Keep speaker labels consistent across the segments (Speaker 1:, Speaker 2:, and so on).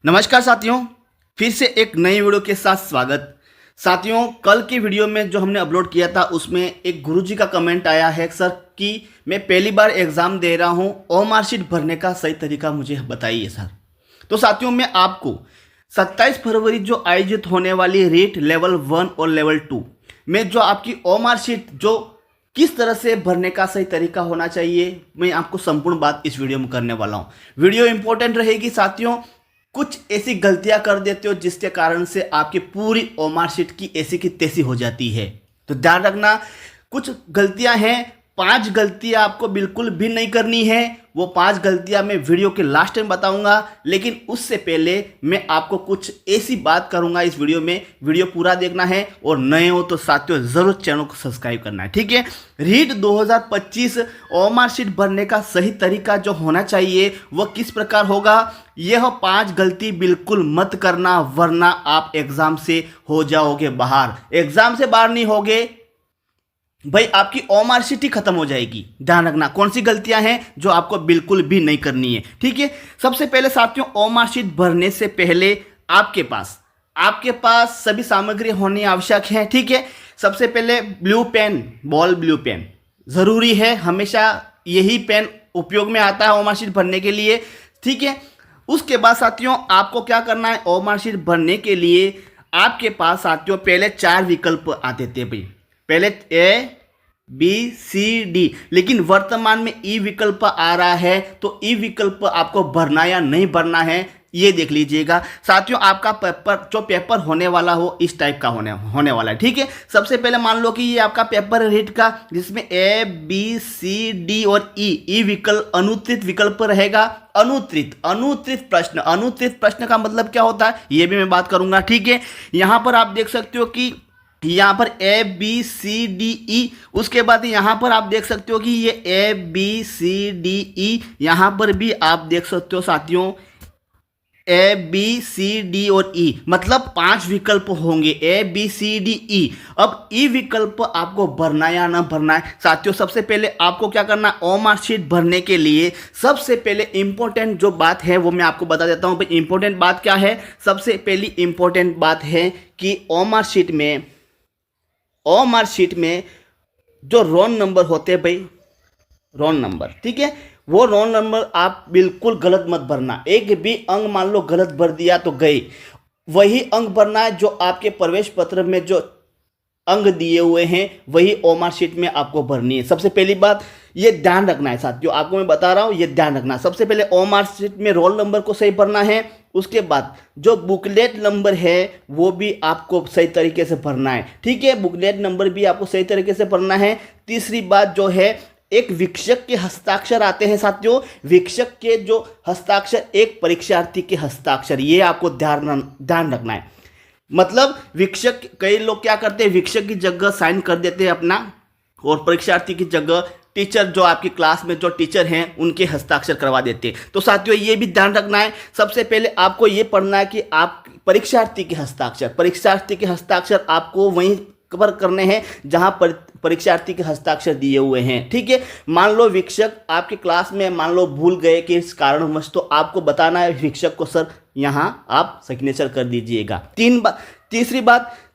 Speaker 1: नमस्कार साथियों, फिर से एक नई वीडियो के साथ स्वागत। साथियों, कल की वीडियो में जो हमने अपलोड किया था उसमें एक गुरुजी का कमेंट आया है सर कि मैं पहली बार एग्ज़ाम दे रहा हूं, ओएमआर शीट भरने का सही तरीका मुझे बताइए सर। तो साथियों, मैं आपको 27 फरवरी जो आयोजित होने वाली रीट लेवल 1 और लेवल 2 में जो आपकी ओएमआर शीट जो किस तरह से भरने का सही तरीका होना चाहिए, मैं आपको संपूर्ण बात इस वीडियो में करने वाला हूँ। वीडियो इंपॉर्टेंट रहेगी साथियों। कुछ ऐसी गलतियां कर देते हो जिसके कारण से आपकी पूरी ओएमआर शीट की ऐसी की तैसी हो जाती है, तो ध्यान रखना। कुछ गलतियां हैं, 5 गलतियां आपको बिल्कुल भी नहीं करनी है। वो 5 गलतियां मैं वीडियो के लास्ट टाइम बताऊंगा, लेकिन उससे पहले मैं आपको कुछ ऐसी बात करूंगा इस वीडियो में। वीडियो पूरा देखना है और नए हो तो साथियों जरूर चैनल को सब्सक्राइब करना है, ठीक है। रीट 2025 ओएमआर शीट भरने का सही तरीका जो होना चाहिए वो किस प्रकार होगा, यह 5 गलती बिल्कुल मत करना, वरना आप एग्जाम से हो जाओगे बाहर। एग्जाम से बाहर नहीं होगे भाई, आपकी ओएमआर शीट ही खत्म हो जाएगी। ध्यान रखना कौन सी गलतियां हैं जो आपको बिल्कुल भी नहीं करनी है, ठीक है। सबसे पहले साथियों, ओएमआर शीट भरने से पहले आपके पास सभी सामग्री होनी आवश्यक है, ठीक है। सबसे पहले blue pen, ball blue pen जरूरी है, हमेशा यही पेन उपयोग में आता है ओएमआर शीट भरने के लिए, ठीक है। उसके बाद साथियों, आपको क्या करना है, ओएमआर शीट भरने के लिए आपके पास साथियों पहले 4 विकल्प आते थे भाई, पहले ए बी सी डी, लेकिन वर्तमान में ई विकल्प आ रहा है, तो ई विकल्प आपको भरना या नहीं भरना है ये देख लीजिएगा साथियों। आपका पेपर होने वाला हो इस टाइप का होने वाला है, ठीक है। सबसे पहले मान लो कि ये आपका पेपर रीट का, जिसमें ए बी सी डी और ई विकल्प अनुत्तरित विकल्प रहेगा। अनुत्तरित प्रश्न का मतलब क्या होता है ये भी मैं बात करूंगा, ठीक है। यहां पर आप देख सकते हो कि यहाँ पर A B C D E, उसके बाद यहाँ पर आप देख सकते हो कि ये A B C D E, यहाँ पर भी आप देख सकते हो साथियों ए बी सी डी और ई, मतलब 5 विकल्प होंगे A B C D E. अब ई विकल्प आपको भरना या ना भरना है साथियों। सबसे पहले आपको क्या करना है, ओएमआर शीट भरने के लिए सबसे पहले इंपॉर्टेंट जो बात है वो मैं आपको बता देता हूँ भाई। इंपॉर्टेंट बात क्या है, सबसे पहली इंपॉर्टेंट बात है कि ओएमआर शीट में जो रोल नंबर होते हैं भाई, रोल नंबर, ठीक है, वो रोल नंबर आप बिल्कुल गलत मत भरना। एक भी अंक मान लो गलत भर दिया तो गए, वही अंक भरना है जो आपके प्रवेश पत्र में जो अंक दिए हुए हैं वही ओएमआर शीट में आपको भरनी है। सबसे पहली बात ये ध्यान रखना है साथियों, आपको मैं बता रहा हूँ ये ध्यान रखना। सबसे पहले ओएमआर शीट में रोल नंबर को सही भरना है, उसके बाद जो बुकलेट नंबर है वो भी आपको सही तरीके से भरना है, ठीक है। बुकलेट नंबर भी आपको सही तरीके से भरना है। तीसरी बात जो है, एक विक्षक के हस्ताक्षर आते हैं साथियों, विक्षक के जो हस्ताक्षर एक परीक्षार्थी के हस्ताक्षर, ये आपको ध्यान रखना है। मतलब विक्षक, कई लोग क्या करते हैं, विक्षक की जगह साइन कर देते हैं अपना, और परीक्षार्थी की जगह टीचर जो आपकी क्लास में जो टीचर हैं उनके हस्ताक्षर करवा देते हैं। तो साथियों ये भी ध्यान रखना है। सबसे पहले आपको ये पढ़ना है कि आप परीक्षार्थी के हस्ताक्षर आपको वहीं पर करने हैं जहां परीक्षार्थी के हस्ताक्षर दिए हुए हैं, ठीक है। मान लो विक्षक आपके क्लास में मान लो भूल गए कि इस कारणवश, तो आपको बताना है विक्षक को सर यहां आप सिग्नेचर कर दीजिएगा।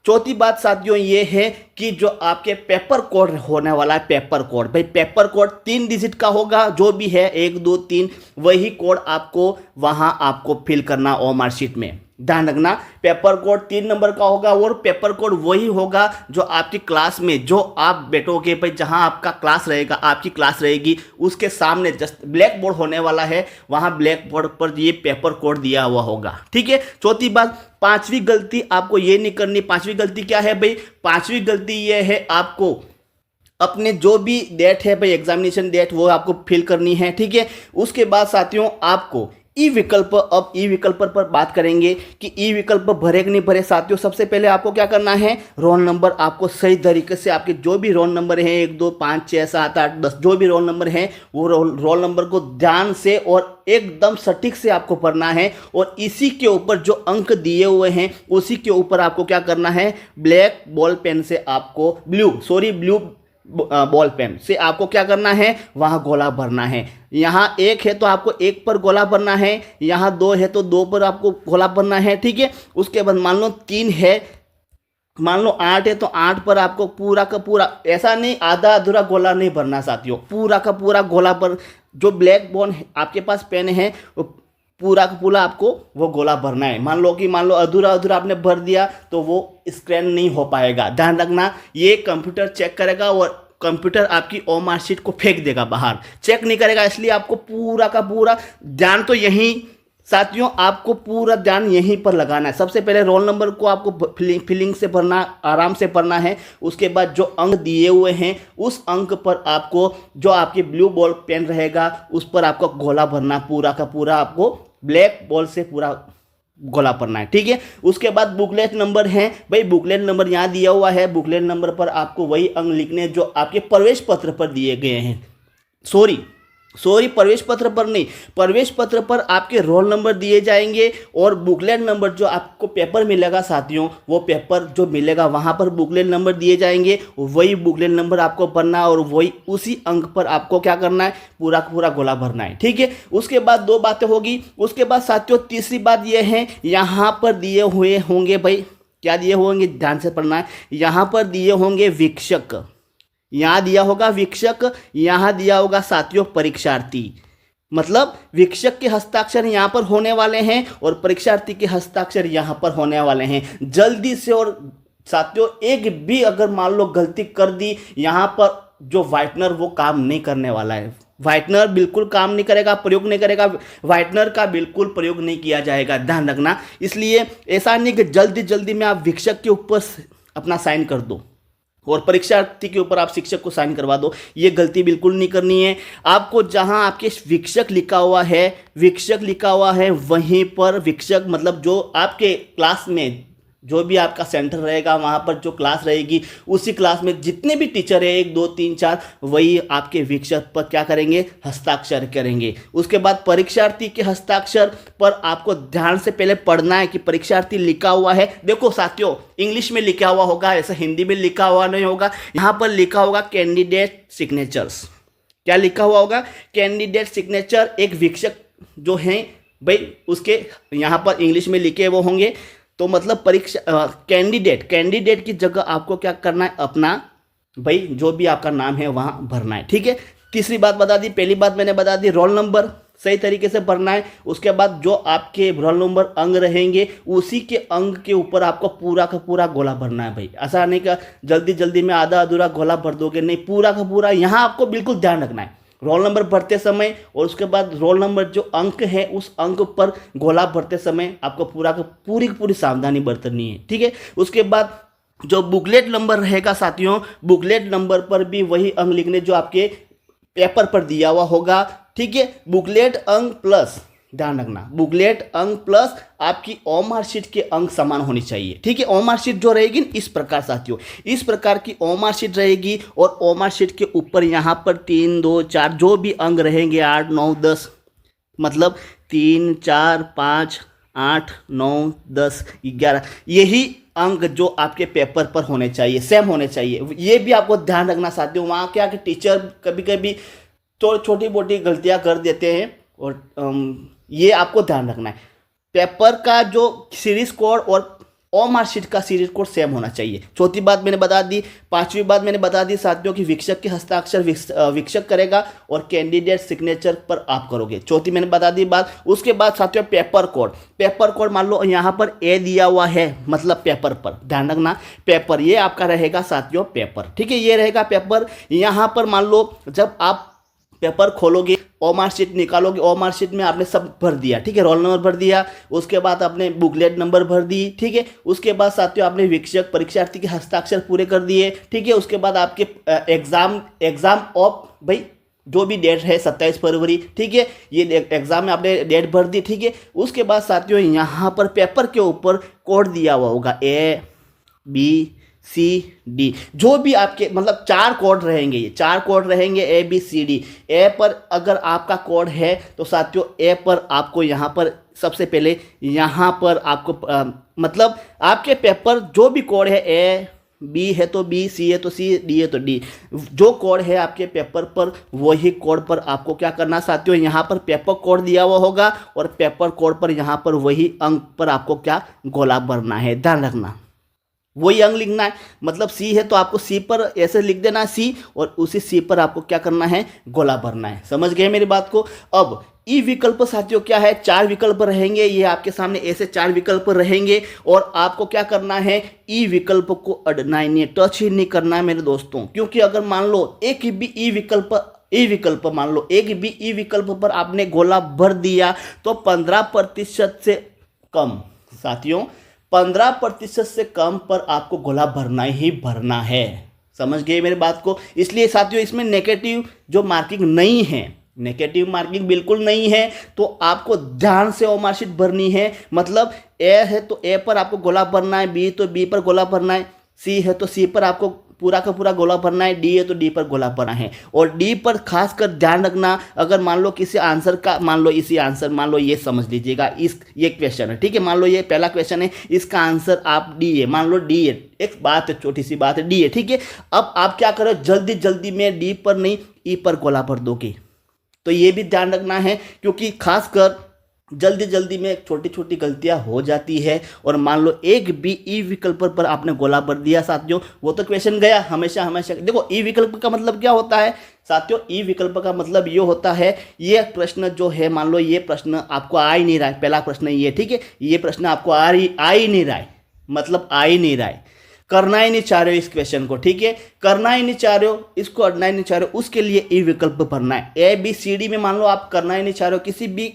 Speaker 1: चौथी बात साथियों ये है कि जो आपके पेपर कोड होने वाला है, पेपर कोड भाई, पेपर कोड 3 डिजिट का होगा, जो भी है 1 2 3, वही कोड आपको फिल करना ओएमआर शीट में। ध्यान रखना पेपर कोड 3 नंबर का होगा, और पेपर कोड वही होगा जो आपकी क्लास में, जो आप बैठोगे भाई, जहां आपका क्लास रहेगा, आपकी क्लास रहेगी उसके सामने जस्ट ब्लैक बोर्ड होने वाला है, वहां ब्लैक बोर्ड पर ये पेपर कोड दिया हुआ होगा, ठीक है। चौथी बात, 5वीं गलती आपको ये नहीं करनी। 5वीं गलती क्या है भाई, 5वीं गलती ये है, आपको अपने जो भी डेट है भाई, एग्जामिनेशन डेट, वो आपको फिल करनी है, ठीक है। उसके बाद साथियों आपको ई विकल्प, अब ई विकल्प पर बात करेंगे कि ई विकल्प भरे कि नहीं भरे साथियों। सबसे पहले आपको क्या करना है, रोल नंबर आपको सही तरीके से, आपके जो भी रोल नंबर हैं 1 2 5 6 7 8 10 जो भी रोल नंबर हैं, वो रोल नंबर को ध्यान से और एकदम सटीक से आपको पढ़ना है, और इसी के ऊपर जो अंक दिए हुए हैं उसी के ऊपर आपको क्या करना है, ब्लैक बॉल पेन से आपको ब्लू बॉल पेन से आपको क्या करना है, वहाँ गोला भरना है। यहाँ एक है तो आपको एक पर गोला भरना है, यहाँ दो है तो दो पर आपको गोला भरना है, ठीक है। उसके बाद मान लो तीन है, मान लो 8 है तो 8 पर आपको पूरा का पूरा, ऐसा नहीं आधा अधूरा गोला नहीं भरना साथियों, पूरा का पूरा गोला पर जो ब्लैक बॉल आपके पास पेन है वो पूरा का पूरा आपको वो गोला भरना है। मान लो अधूरा अधूरा आपने भर दिया तो वो स्कैन नहीं हो पाएगा। ध्यान रखना, ये कंप्यूटर चेक करेगा और कंप्यूटर आपकी ओ मार्कशीट को फेंक देगा बाहर, चेक नहीं करेगा। इसलिए आपको पूरा का पूरा ध्यान तो यहीं साथियों, आपको पूरा ध्यान यहीं पर लगाना है। सबसे पहले रोल नंबर को आपको फिलिंग से भरना, आराम से भरना है। उसके बाद जो अंक दिए हुए हैं उस अंक पर आपको जो आपकी ब्लू बॉल पेन रहेगा उस पर आपको गोला भरना, पूरा का पूरा आपको ब्लैक बॉल से पूरा गोला भरना है, ठीक है। उसके बाद बुकलेट नंबर है भाई, बुकलेट नंबर यहाँ दिया हुआ है। बुकलेट नंबर पर आपको वही अंक लिखने जो आपके प्रवेश पत्र पर दिए गए हैं। सॉरी प्रवेश पत्र पर नहीं, प्रवेश पत्र पर आपके रोल नंबर दिए जाएंगे और बुकलेट नंबर जो आपको पेपर मिलेगा साथियों, वो पेपर जो मिलेगा वहाँ पर बुकलेट नंबर दिए जाएंगे। वही बुकलेट नंबर आपको भरना और वही उसी अंक पर आपको क्या करना है, पूरा पूरा गोला भरना है, ठीक है। उसके बाद दो बातें होगी। उसके बाद साथियों तीसरी बात ये है, यहाँ पर दिए हुए होंगे भाई, क्या दिए होंगे ध्यान से पढ़ना है। यहाँ पर दिए होंगे वीक्षक, यहाँ दिया होगा वीक्षक, यहाँ दिया होगा साथियों परीक्षार्थी। मतलब वीक्षक के हस्ताक्षर यहाँ पर होने वाले हैं और परीक्षार्थी के हस्ताक्षर यहाँ पर होने वाले हैं। जल्दी से, और साथियों एक भी अगर मान लो गलती कर दी यहाँ पर, जो व्हाइटनर वो काम नहीं करने वाला है। व्हाइटनर बिल्कुल काम नहीं करेगा, प्रयोग नहीं करेगा, व्हाइटनर का बिल्कुल प्रयोग नहीं किया जाएगा, ध्यान रखना। इसलिए ऐसा नहीं कि जल्दी जल्दी में आप वीक्षक के ऊपर अपना साइन कर दो और परीक्षार्थी के ऊपर आप शिक्षक को साइन करवा दो, ये गलती बिल्कुल नहीं करनी है। आपको जहां आपके वीक्षक लिखा हुआ है वहीं पर वीक्षक, मतलब जो आपके क्लास में जो भी आपका सेंटर रहेगा वहाँ पर जो क्लास रहेगी उसी क्लास में जितने भी टीचर है 1 2 3 4 वही आपके वीक्षक पर क्या करेंगे, हस्ताक्षर करेंगे। उसके बाद परीक्षार्थी के हस्ताक्षर पर आपको ध्यान से पहले पढ़ना है कि परीक्षार्थी लिखा हुआ है। देखो साथियों इंग्लिश में लिखा हुआ होगा, ऐसा हिंदी में लिखा हुआ नहीं होगा। यहाँ पर लिखा होगा कैंडिडेट सिग्नेचर्स। क्या लिखा हुआ होगा, कैंडिडेट सिग्नेचर। एक वीक्षक जो है भाई उसके यहाँ पर इंग्लिश में लिखे वो होंगे। तो मतलब परीक्षा कैंडिडेट की जगह आपको क्या करना है, अपना भाई जो भी आपका नाम है वहाँ भरना है, ठीक है। तीसरी बात बता दी, पहली बात मैंने बता दी, रोल नंबर सही तरीके से भरना है। उसके बाद जो आपके रोल नंबर अंक रहेंगे उसी के अंक के ऊपर आपको पूरा का पूरा गोला भरना है भाई। ऐसा नहीं का जल्दी जल्दी में आधा अधूरा गोला भर दोगे, नहीं, पूरा का पूरा यहाँ आपको बिल्कुल ध्यान रखना है रोल नंबर भरते समय। और उसके बाद रोल नंबर जो अंक है उस अंक पर गोला भरते समय आपको पूरी सावधानी बरतनी है, ठीक है। उसके बाद जो बुकलेट नंबर रहेगा साथियों, बुकलेट नंबर पर भी वही अंक लिखने जो आपके पेपर पर दिया हुआ होगा, ठीक है। बुकलेट अंक प्लस, ध्यान रखना, बुकलेट अंक प्लस आपकी ओ मार्कशीट के अंक समान होनी चाहिए, ठीक है। ओ मार्कशीट जो रहेगी इस प्रकार साथियों, इस प्रकार की ओ मार्कशीट रहेगी और ओ मार्कशीट के ऊपर यहाँ पर 3 2 4 जो भी अंक रहेंगे 8 9 10, मतलब 3 4 5 8 9 10 11 यही अंक जो आपके पेपर पर होने चाहिए, सेम होने चाहिए। ये भी आपको ध्यान रखना साथियों। वहाँ क्या कि टीचर कभी कभी तो छोटी मोटी गलतियाँ कर देते हैं और ये आपको ध्यान रखना है। पेपर का जो सीरीज कोड और ओ मार्कशीट का सीरीज कोड सेम होना चाहिए। चौथी बात मैंने बता दी। पांचवी बात मैंने बता दी साथियों कि वीक्षक के हस्ताक्षर वीक्षक करेगा और कैंडिडेट सिग्नेचर पर आप करोगे। चौथी मैंने बता दी बात। उसके बाद साथियों पेपर कोड मान लो यहाँ पर ए दिया हुआ है, मतलब पेपर पर ध्यान रखना, पेपर ये आपका रहेगा साथियों पेपर, ठीक है, ये रहेगा पेपर। यहाँ पर मान लो जब आप पेपर खोलोगे ओ मार्कशीट निकालोगे, ओ मार्कशीट में आपने सब भर दिया, ठीक है, रोल नंबर भर दिया, उसके बाद आपने बुकलेट नंबर भर दी, ठीक है। उसके बाद साथियों आपने वीक्षक परीक्षार्थी के हस्ताक्षर पूरे कर दिए, ठीक है। उसके बाद आपके एग्जाम ऑफ भाई जो भी डेट है 27 फरवरी, ठीक है, ये एग्जाम में आपने डेट भर दी, ठीक है। उसके बाद साथियों यहाँ पर पेपर के ऊपर कोड दिया हुआ होगा ABCD, जो भी आपके मतलब 4 कोड रहेंगे, ये 4 कोड रहेंगे ABCD। ए पर अगर आपका कोड है तो साथियों ए पर आपको यहाँ पर सबसे पहले यहाँ पर आपको मतलब आपके पेपर जो भी कोड है बी है तो बी, सी है तो सी, डी है तो डी। जो कोड है आपके पेपर पर वही कोड पर आपको क्या करना साथियों, यहाँ पर पेपर कोड दिया हुआ होगा और पेपर कोड पर यहाँ पर वही अंक पर आपको क्या गोला भरना है, ध्यान रखना वही अंक लिखना है। मतलब सी है तो आपको सी पर ऐसे लिख देना है सी, और उसी सी पर आपको क्या करना है, गोला भरना है। समझ गए मेरी बात को। अब ई विकल्प साथियों क्या है, 4 विकल्प रहेंगे, ये आपके सामने ऐसे 4 विकल्प रहेंगे और आपको क्या करना है, ई विकल्प को अड़ना ही नहीं, टच ही नहीं करना है मेरे दोस्तों। क्योंकि अगर मान लो एक भी ई विकल्प मान लो एक भी ई विकल्प पर आपने गोला भर दिया तो 15% से कम साथियों, 15% से कम पर आपको गोला भरना ही भरना है। समझ गए मेरी बात को। इसलिए साथियों इसमें नेगेटिव जो मार्किंग नहीं है, नेगेटिव मार्किंग बिल्कुल नहीं है, तो आपको ध्यान से वो मार्कशीट भरनी है। मतलब ए है तो ए पर आपको गोला भरना है, बी तो बी पर गोला भरना है, सी है तो सी पर आपको पूरा का पूरा गोला भरना है, डी है तो डी पर गोला भरना है। और डी पर खासकर ध्यान रखना, अगर मान लो किसी आंसर का मान लो ये समझ लीजिएगा, ये क्वेश्चन है, ठीक है, मान लो ये पहला क्वेश्चन है, इसका आंसर आप डी है, मान लो डी है, एक बात है, छोटी सी बात है, डी है, ठीक है। अब आप क्या करो, जल्दी जल्दी में डी पर नहीं ई पर गोला भर दोगे, तो ये भी ध्यान रखना है, क्योंकि खासकर जल्दी जल्दी में छोटी छोटी गलतियां हो जाती है। और मान लो एक भी ई विकल्प पर आपने गोला भर दिया साथियों, वो तो क्वेश्चन गया हमेशा हमेशा। देखो ई विकल्प का मतलब क्या होता है साथियों, ई विकल्प का मतलब ये होता है, ये प्रश्न जो है, मान लो ये प्रश्न आपको आ ही नहीं रहा है, पहला प्रश्न ये, ठीक है, ये प्रश्न आपको आ ही नहीं रहा है, मतलब आ ही नहीं रहा है, करना ही नहीं चाह रहे हो इस क्वेश्चन को, ठीक है, करना ही नहीं चाह रहे हो, इसको अड़ना ही नहीं चाह रहे हो, उसके लिए ई विकल्प भरना है। ए बी सी डी में मान लो आप करना ही नहीं चाह रहे हो, किसी भी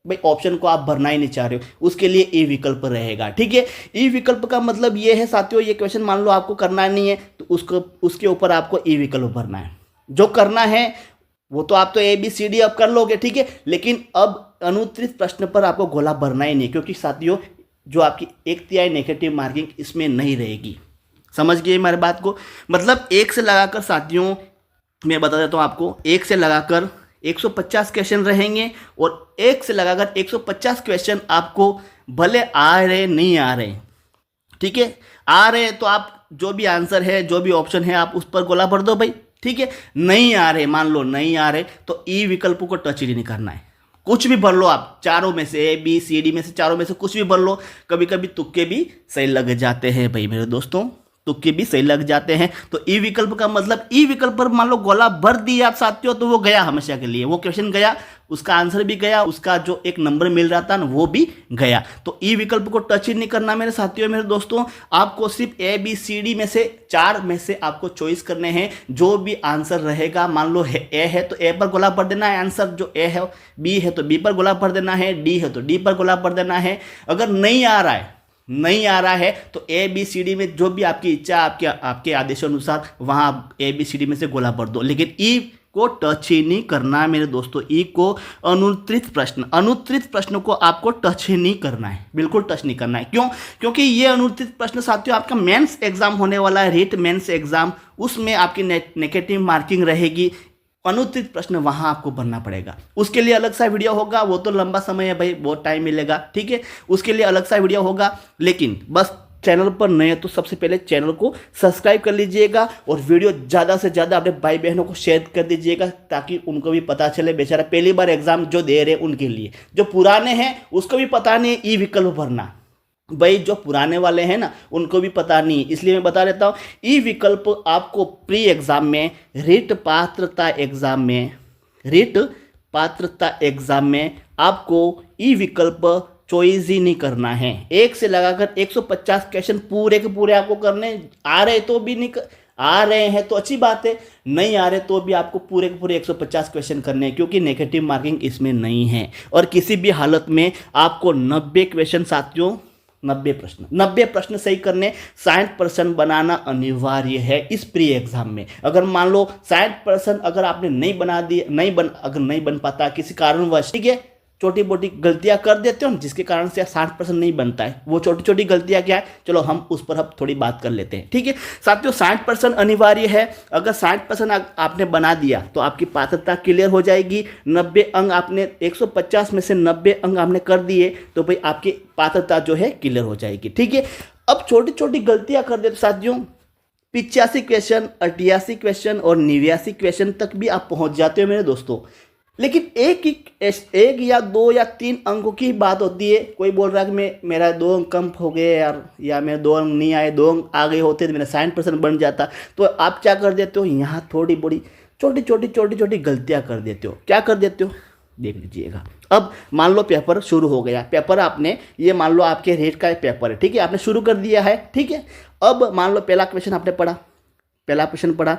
Speaker 1: भाई ऑप्शन को आप भरना ही नहीं चाह रहे हो, उसके लिए ई विकल्प रहेगा, ठीक है। ई विकल्प का मतलब ये है साथियों, ये क्वेश्चन मान लो आपको करना नहीं है तो उसके ऊपर आपको ई विकल्प भरना है। जो करना है वो तो आप तो ए बी सी डी अब कर लोगे, ठीक है, लेकिन अब अनुत्तरित प्रश्न पर आपको गोला भरना ही नहीं, क्योंकि साथियों जो आपकी 1/3 नेगेटिव मार्किंग इसमें नहीं रहेगी। समझ गए मेरी बात को। मतलब 1 से लगाकर साथियों मैं बता देता हूँ आपको, 1 से लगाकर 150 क्वेश्चन रहेंगे, और 1 से लगाकर 150 क्वेश्चन आपको भले आ रहे नहीं आ रहे, ठीक है, आ रहे तो आप जो भी आंसर है, जो भी ऑप्शन है, आप उस पर गोला भर दो भाई, ठीक है। नहीं आ रहे, मान लो नहीं आ रहे, तो ई विकल्प को टच ही नहीं करना है, कुछ भी भर लो आप, चारों में से, ए बी सी डी में से, चारों में से कुछ भी भर लो। कभी कभी तुक्के भी सही लग जाते हैं भाई मेरे दोस्तों, तुक्के भी सही लग जाते हैं। तो ई विकल्प का मतलब, ई विकल्प पर मान लो गोला भर दिया आप साथियों, तो वो गया हमेशा के लिए, वो क्वेश्चन गया, उसका आंसर भी गया, उसका जो एक नंबर मिल रहा था ना वो भी गया। तो ई विकल्प को टच ही नहीं करना मेरे साथियों, मेरे दोस्तों। आपको सिर्फ ए बी सी डी में से 4 में से आपको चॉइस करने हैं, जो भी आंसर रहेगा, मान लो ए है तो ए पर गोला भर देना है, आंसर जो ए है, बी है तो बी पर गोला भर देना है, डी है तो डी पर गोला भर देना है। अगर नहीं आ रहा है तो ए बी सी डी में जो भी आपकी इच्छा, आपके आदेशानुसार वहां आप ए बी सी डी में से गोला भर दो, लेकिन ई को टच ही नहीं करना है मेरे दोस्तों। ई को अनुत्तरित प्रश्न को आपको टच ही नहीं करना है, बिल्कुल टच नहीं करना है। क्यों? क्योंकि ये अनुत्तरित प्रश्न साथियों आपका मेंस एग्जाम होने वाला है, रीट मेंस एग्जाम, उसमें आपकी नेगेटिव मार्किंग रहेगी। अनुत्तरित प्रश्न वहां आपको भरना पड़ेगा, उसके लिए अलग सा वीडियो होगा, वो तो लंबा समय है भाई, बहुत टाइम मिलेगा, ठीक है, उसके लिए अलग सा वीडियो होगा। लेकिन बस चैनल पर नए तो सबसे पहले चैनल को सब्सक्राइब कर लीजिएगा, और वीडियो ज़्यादा से ज़्यादा अपने भाई बहनों को शेयर कर दीजिएगा, ताकि उनको भी पता चले, बेचारा पहली बार एग्जाम जो दे रहे हैं उनके लिए। जो पुराने हैं उसको भी पता नहीं ई विकल्प भरना, भाई जो पुराने वाले हैं ना उनको भी पता नहीं, इसलिए मैं बता देता हूँ। ई विकल्प आपको प्री एग्जाम में, रीट पात्रता एग्जाम में आपको ई विकल्प चॉइस ही नहीं करना है। 1 से लगाकर 150 क्वेश्चन पूरे के पूरे आपको करने, आ रहे तो भी नहीं, आ रहे हैं तो अच्छी बात है, नहीं आ रहे तो भी आपको पूरे के पूरे 150 क्वेश्चन करने हैं, क्योंकि नेगेटिव मार्किंग इसमें नहीं है। और किसी भी हालत में आपको 90 क्वेश्चन साथियों, 90 प्रश्न सही करने, 60% बनाना अनिवार्य है इस प्री एग्जाम में। अगर मान लो 60% अगर आपने अगर नहीं बन पाता किसी कारणवश, ठीक है, छोटी मोटी गलतियां कर देते हो जिसके कारण से 60% नहीं बनता है, वो छोटी छोटी गलतियां क्या है, चलो हम उस पर अब थोड़ी बात कर लेते हैं, ठीक है साथियों। 60% अनिवार्य है, अगर 60% आपने बना दिया तो आपकी पात्रता क्लियर हो जाएगी। 90 अंक आपने 150 में से 90 अंक आपने कर दिए तो भाई आपकी पात्रता जो है क्लियर हो जाएगी, ठीक है। अब छोटी छोटी गलतियां कर देते साथियों, 85 क्वेश्चन, 88 क्वेश्चन और 89 क्वेश्चन तक भी आप पहुंच जाते हो मेरे दोस्तों। लेकिन एक या दो या तीन अंकों की बात होती है। कोई बोल रहा है कि मेरा 2 अंक कम हो गए यार, या मेरे 2 अंक नहीं आए, 2 अंक आ गए होते तो मेरा 60% बन जाता। तो आप क्या कर देते हो, यहाँ थोड़ी बड़ी छोटी छोटी गलतियाँ कर देते हो। क्या कर देते हो, देख लीजिएगा। अब मान लो पेपर शुरू हो गया, पेपर आपने, ये मान लो आपके रेट का पेपर है, ठीक है, आपने शुरू कर दिया है, ठीक है। अब मान लो पहला क्वेश्चन आपने पढ़ा, पहला क्वेश्चन पढ़ा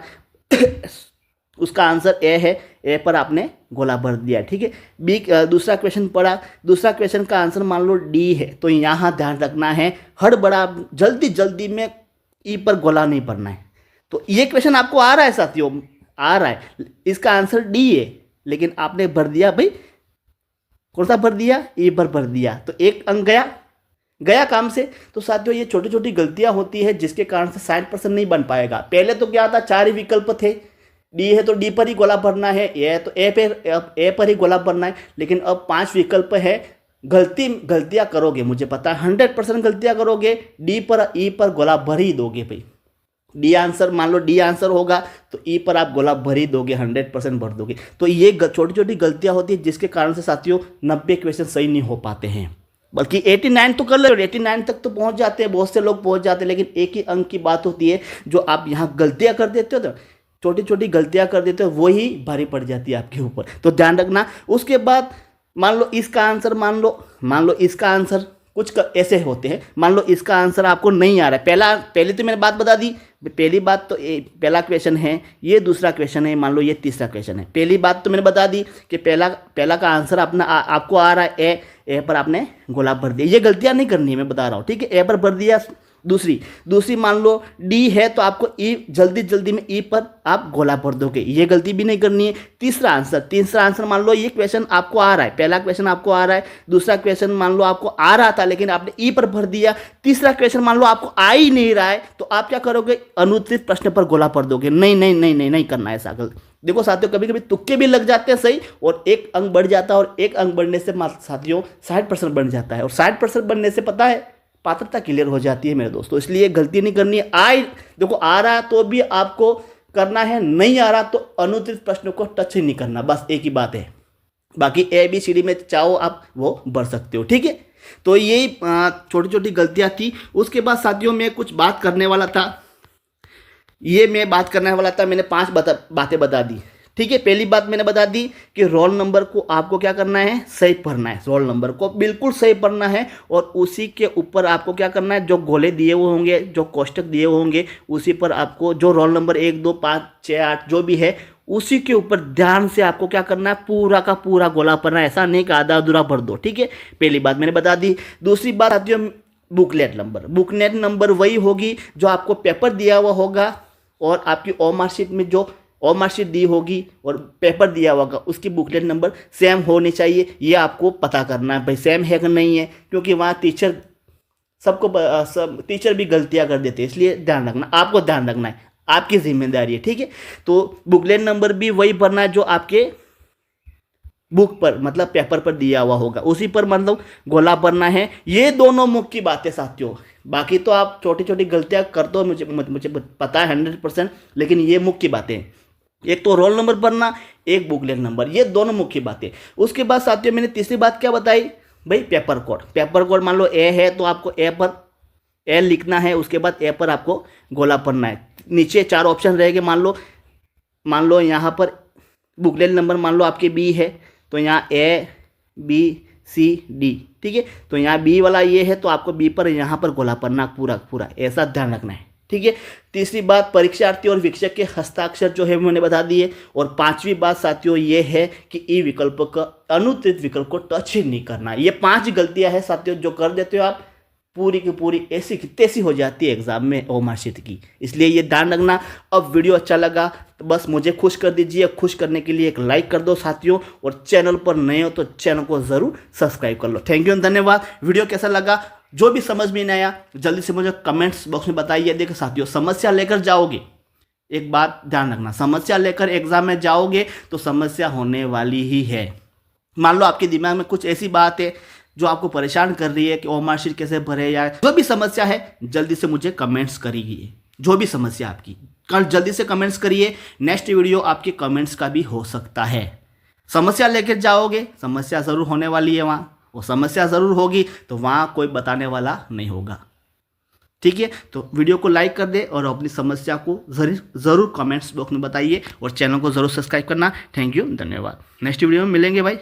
Speaker 1: उसका आंसर ए है, ए पर आपने गोला भर दिया, ठीक है। बी दूसरा क्वेश्चन पढ़ा, दूसरा क्वेश्चन का आंसर मान लो डी है, तो यहाँ ध्यान रखना है, हड़बड़ा जल्दी में ई पर गोला नहीं भरना है। तो ये क्वेश्चन आपको आ रहा है साथियों, आ रहा है, इसका आंसर डी है, लेकिन आपने भर दिया भाई, कौन सा भर दिया, ई पर भर दिया, तो 1 अंक गया काम से। तो साथियों ये छोटी छोटी गलतियां होती है जिसके कारण से 60% नहीं बन पाएगा। पहले तो क्या था, 4 ही विकल्प थे, डी है तो डी पर ही गोला भरना है, ए है तो ए पर ही गोला भरना है। लेकिन अब 5 विकल्प है, गलतियां करोगे, मुझे पता है 100% गलतियां करोगे, डी पर ई पर गोला भर ही दोगे भाई। डी आंसर, मान लो डी आंसर होगा तो ई पर आप गोला भर ही दोगे, 100% भर दोगे। तो ये छोटी छोटी गलतियां होती है जिसके कारण से साथियों 90 क्वेश्चन सही नहीं हो पाते हैं। बल्कि 89 तो कर लो, 89 तक तो पहुंच जाते हैं, बहुत से लोग पहुंच जाते हैं, लेकिन एक ही अंक की बात होती है जो आप यहाँ गलतियां कर देते हो, तो छोटी छोटी गलतियां कर देते हो, वही भारी पड़ जाती है आपके ऊपर। तो ध्यान रखना। उसके बाद मान लो इसका आंसर, मान लो इसका आंसर कुछ ऐसे होते हैं, मान लो इसका आंसर आपको नहीं आ रहा है, पहले तो मैंने बात बता दी, पहली बात तो पहला क्वेश्चन है, ये दूसरा क्वेश्चन है, मान लो ये तीसरा क्वेश्चन है। पहली बात तो मैंने बता दी कि पहला का आंसर आपको आ रहा है ए पर आपने गोला भर दिया। ये गलतियां नहीं करनी है, मैं बता रहा हूँ, ठीक है। ए पर भर दिया। दूसरी मान लो डी है तो आपको ई, जल्दी में ई पर आप गोला भर दोगे, ये गलती भी नहीं करनी है। तीसरा आंसर मान लो ये क्वेश्चन आपको आ रहा है, पहला क्वेश्चन आपको आ रहा है, दूसरा क्वेश्चन मान लो आपको आ रहा था लेकिन आपने ई पर भर दिया। तीसरा क्वेश्चन मान लो आपको आ ही नहीं रहा है, तो आप क्या करोगे, अनुत्तरित प्रश्न पर गोला भर दोगे। नहीं करना है ऐसा। देखो साथियों, कभी कभी तुक्के भी लग जाते हैं सही, और 1 अंक बढ़ जाता है, और 1 अंक बढ़ने से साथियों 60% बन जाता है, और 60% बनने से पता है पात्रता क्लियर हो जाती है मेरे दोस्तों। इसलिए गलती नहीं करनी है। देखो आ रहा तो भी आपको करना है, नहीं आ रहा तो अनुत्तरित प्रश्नों को टच ही नहीं करना, बस एक ही बात है। बाकी ABCD में चाहो आप वो बढ़ सकते हो, ठीक है। तो यही छोटी छोटी गलतियां थी। उसके बाद साथियों मैं कुछ बात करने वाला था, मैंने 5 बातें बता दी, ठीक है। पहली बात मैंने बता दी कि रोल नंबर को आपको क्या करना है, सही पढ़ना है, रोल नंबर को बिल्कुल सही पढ़ना है, और उसी के ऊपर आपको क्या करना है, जो गोले दिए हुए होंगे, जो कोष्टक दिए हुए होंगे, उसी पर आपको जो रोल नंबर 1 2 5 6 8 जो भी है, उसी के ऊपर ध्यान से आपको क्या करना है, पूरा का पूरा गोला भरना है, ऐसा नहीं कि आधा अधूरा भर दो, ठीक है। पहली बात मैंने बता दी। दूसरी बात आती है बुकलेट नंबर वही होगी जो आपको पेपर दिया हुआ होगा, और आपकी ओ मार्कशीट में जो ओ मार्कशीट दी होगी और पेपर दिया होगा, उसकी बुकलेट नंबर सेम होनी चाहिए। ये आपको पता करना है भाई सेम है कि नहीं है, क्योंकि वहाँ टीचर भी गलतियाँ कर देते हैं, इसलिए ध्यान रखना, आपको ध्यान रखना है, आपकी जिम्मेदारी है, ठीक है। तो बुकलेट नंबर भी वही भरना है जो आपके बुक पर, मतलब पेपर पर दिया हुआ होगा, उसी पर मतलब गोला भरना है। ये दोनों मुख्य बातें साथियों। बाकी तो आप छोटी छोटी गलतियां कर दो, मुझे पता है 100%, लेकिन ये मुख्य बातें, एक तो रोल नंबर भरना, एक बुकलेट नंबर, ये दोनों मुख्य बातें। उसके बाद साथियों मैंने तीसरी बात क्या बताई भाई, पेपर कोड मान लो ए है तो आपको ए पर ए लिखना है, उसके बाद ए पर आपको गोला भरना है। नीचे 4 ऑप्शन रहेंगे, मान लो यहाँ पर बुकलेट नंबर मान लो आपके बी है, तो यहाँ ABCD, ठीक है। तो यहाँ बी वाला ये है तो आपको बी पर यहाँ पर गोला भरना पूरा, ऐसा ध्यान रखना है, ठीक है। तीसरी बात परीक्षार्थी और शिक्षक के हस्ताक्षर जो है मैंने बता दिए। और 5वीं बात साथियों ये है कि ई विकल्प का अनुत्तरित विकल्प को टच ही नहीं करना। ये 5 गलतियां हैं साथियों जो कर देते हो आप, पूरी की पूरी ऐसी की तैसी हो जाती है एग्जाम में ओ मार्कशीट की, इसलिए ये ध्यान रखना। अब वीडियो अच्छा लगा तो बस मुझे खुश कर दीजिए, खुश करने के लिए एक लाइक कर दो साथियों, और चैनल पर नए हो तो चैनल को ज़रूर सब्सक्राइब कर लो। थैंक यू, धन्यवाद। वीडियो कैसा लगा, जो भी समझ में नहीं आया जल्दी से मुझे कमेंट्स बॉक्स में बताइए। देखो साथियों, समस्या लेकर जाओगे, एक बात ध्यान रखना, समस्या लेकर एग्जाम में जाओगे तो समस्या होने वाली ही है। मान लो आपके दिमाग में कुछ ऐसी बात है जो आपको परेशान कर रही है कि ओ मार्कशीट कैसे भरे, या जो भी समस्या है जल्दी से मुझे कमेंट्स करिए। जो भी समस्या आपकी, कल जल्दी से कमेंट्स करिए। नेक्स्ट वीडियो आपके कमेंट्स का भी हो सकता है। समस्या लेकर जाओगे, समस्या ज़रूर होने वाली है वहाँ, वो समस्या ज़रूर होगी, तो वहाँ कोई बताने वाला नहीं होगा। ठीक है, तो वीडियो को लाइक कर दे और अपनी समस्या को ज़रूर कमेंट्स बॉक्स में बताइए और चैनल को ज़रूर सब्सक्राइब करना। थैंक यू, धन्यवाद। नेक्स्ट वीडियो में मिलेंगे भाई।